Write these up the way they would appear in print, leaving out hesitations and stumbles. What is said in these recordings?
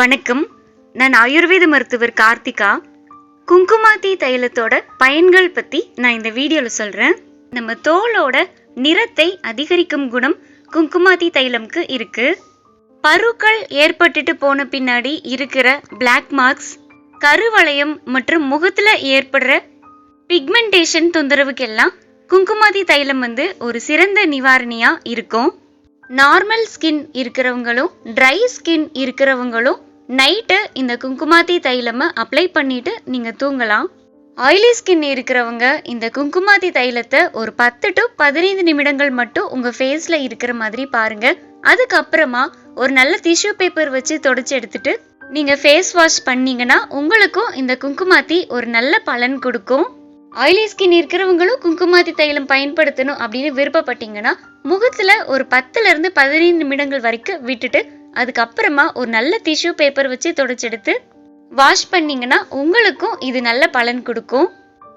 வணக்கம். நான் ஆயுர்வேத மருத்துவர் கார்த்திகா. குங்குமாதி தைலத்தோட பயன்கள் பற்றி நான் இந்த வீடியோவில் சொல்கிறேன். நம்ம தோலோட நிறத்தை அதிகரிக்கும் குணம் குங்குமாதி தைலம்க்கு இருக்குது. பருக்கள் ஏற்பட்டுட்டு போன பின்னாடி இருக்கிற பிளாக் மார்க்ஸ், கருவளையம் மற்றும் முகத்தில் ஏற்படுற பிக்மெண்டேஷன் தொந்தரவுக்கெல்லாம் குங்குமாதி தைலம் ஒரு சிறந்த நிவாரணியாக இருக்கும். நார்மல் ஸ்கின் இருக்கிறவங்களும் ட்ரை ஸ்கின் இருக்கிறவங்களும் நைட்டு இந்த குங்குமாதி தைலமை அப்ளை பண்ணிட்டு நீங்கள் தூங்கலாம். ஆயிலி ஸ்கின் இருக்கிறவங்க இந்த குங்குமாதி தைலத்தை ஒரு 10 to 15 நிமிடங்கள் மட்டும் உங்கள் ஃபேஸில் இருக்கிற மாதிரி பாருங்கள். அதுக்கப்புறமா ஒரு நல்ல டிஷ்யூ பேப்பர் வச்சு தொடச்சி எடுத்துட்டு நீங்கள் ஃபேஸ் வாஷ் பண்ணிங்கன்னா உங்களுக்கும் இந்த குங்குமாதி ஒரு நல்ல பலன் கொடுக்கும். ஆயிலி ஸ்கின் இருக்கிறவங்களும் குங்குமாதி தைலம் பயன்படுத்தணும் அப்படின்னு விருப்பப்பட்டீங்கன்னா முகத்தில் ஒரு 10 to 15 நிமிடங்கள் வரைக்கும் விட்டுட்டு அதுக்கப்புறமா ஒரு நல்ல டிஷ்யூ பேப்பர் வச்சு தொடச்செடுத்து வாஷ் பண்ணிங்கன்னா உங்களுக்கும் இது நல்ல பலன் கொடுக்கும்.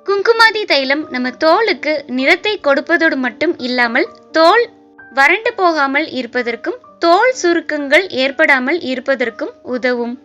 குங்குமாதி தைலம் நம்ம தோலுக்கு நிறத்தை கொடுப்பதோடு மட்டும் இல்லாமல் தோல் வறண்டு போகாமல் இருப்பதற்கும் தோல் சுருக்கங்கள் ஏற்படாமல் இருப்பதற்கும் உதவும்.